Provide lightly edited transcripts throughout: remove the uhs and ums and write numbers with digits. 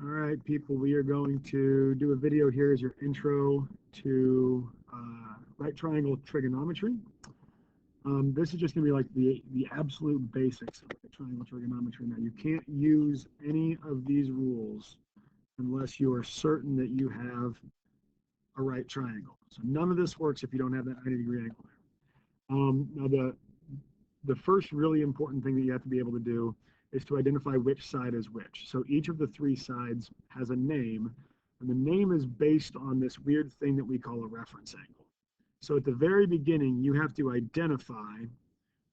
All right, people, we are going to do a video here as your intro to right triangle trigonometry. This is just going to be like the absolute basics of right triangle trigonometry. Now, you can't use any of these rules unless you are certain that you have a right triangle. So none of this works if you don't have that 90-degree angle there. Now, the first really important thing that you have to be able to do is to identify which side is which. So each of the three sides has a name, and the name is based on this weird thing that we call a reference angle. So at the very beginning, you have to identify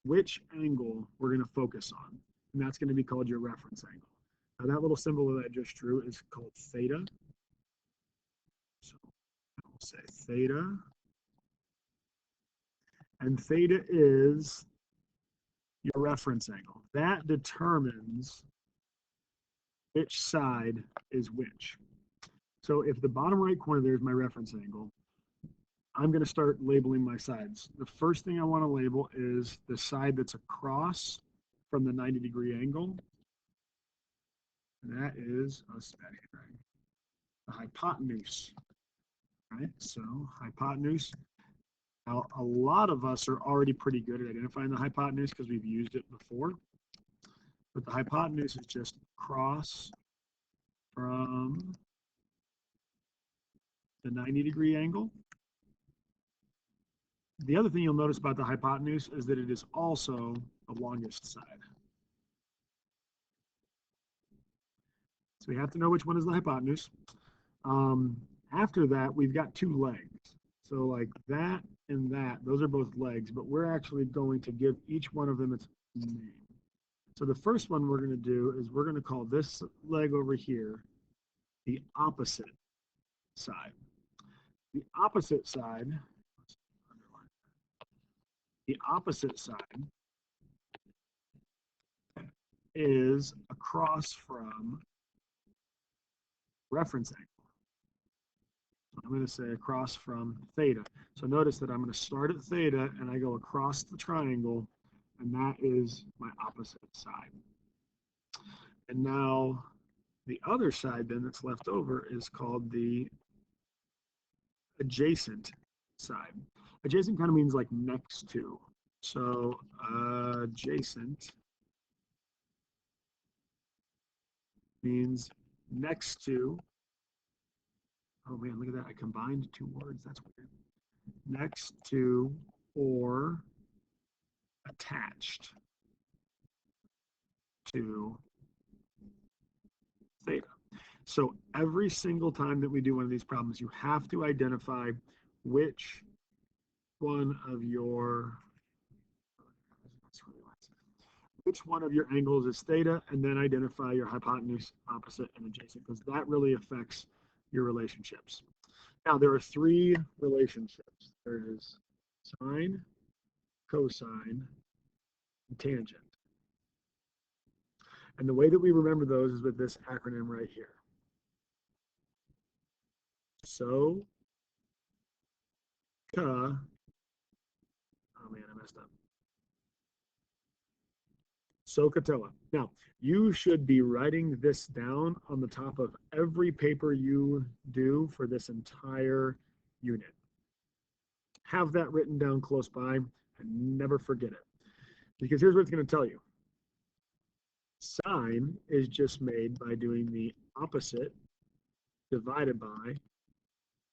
which angle we're going to focus on, and that's going to be called your reference angle. Now that little symbol that I just drew is called theta. So I'll say theta, and theta is your reference angle. That determines which side is which. So if the bottom right corner there is my reference angle, I'm going to start labeling my sides. The first thing I want to label is the side that's across from the 90-degree angle. And that is the hypotenuse. Right? So hypotenuse. Now, a lot of us are already pretty good at identifying the hypotenuse because we've used it before. But the hypotenuse is just across from the 90-degree angle. The other thing you'll notice about the hypotenuse is that it is also the longest side. So we have to know which one is the hypotenuse. After that, we've got two legs. So like that and that, those are both legs, but we're actually going to give each one of them its name. So the first one we're going to do is we're going to call this leg over here the opposite side. The opposite side, is across from reference angle. I'm going to say across from theta. So notice that I'm going to start at theta and I go across the triangle, and that is my opposite side. And now the other side then that's left over is called the adjacent side. Adjacent kind of means like next to. So adjacent means next to. Oh man, look at that. I combined two words. That's weird. Next to or attached to theta. So every single time that we do one of these problems, you have to identify which one of your angles is theta, and then identify your hypotenuse, opposite, and adjacent, because that really affects your relationships. Now, there are three relationships. There is sine, cosine, and tangent. And the way that we remember those is with this acronym right here. So, oh man, I messed up. SOHCAHTOA. Now, you should be writing this down on the top of every paper you do for this entire unit. Have that written down close by and never forget it. Because here's what it's going to tell you. Sine is just made by doing the opposite divided by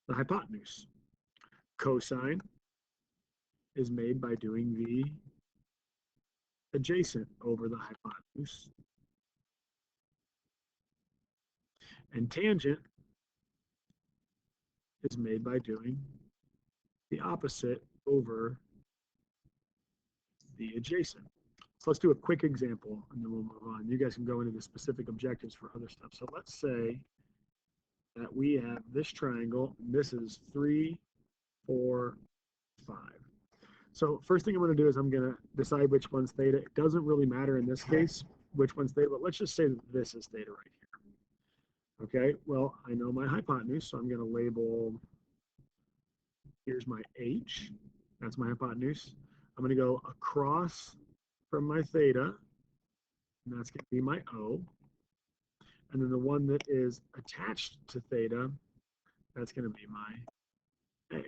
the hypotenuse. Cosine is made by doing the adjacent over the hypotenuse. And tangent is made by doing the opposite over the adjacent. So let's do a quick example and then we'll move on. You guys can go into the specific objectives for other stuff. So let's say that we have this triangle, and this is 3, 4, 5. So first thing I'm going to do is I'm going to decide which one's theta. It doesn't really matter in this case which one's theta, but let's just say that this is theta right here. Okay, well, I know my hypotenuse, so I'm going to label, here's my H, that's my hypotenuse. I'm going to go across from my theta, and that's going to be my O. And then the one that is attached to theta, that's going to be my A.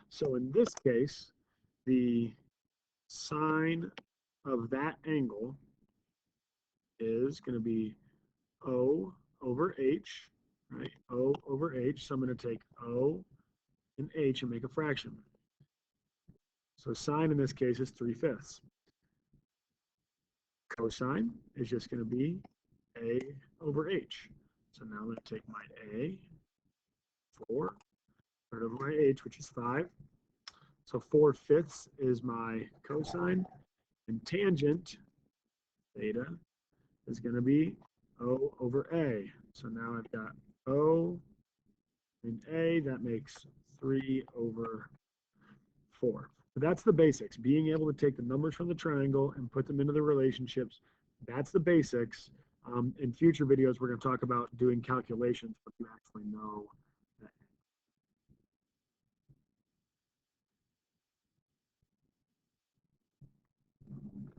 So in this case, the sine of that angle is going to be O over H, right? O over H. So I'm going to take O and H and make a fraction. So sine in this case is 3/5. Cosine is just going to be A over H. So now I'm going to take my A, 4, right over my H, which is 5. So 4/5 is my cosine, and tangent theta is going to be O over A. So now I've got O and A, that makes 3/4. So that's the basics, being able to take the numbers from the triangle and put them into the relationships. That's the basics. In future videos, we're going to talk about doing calculations, but you actually know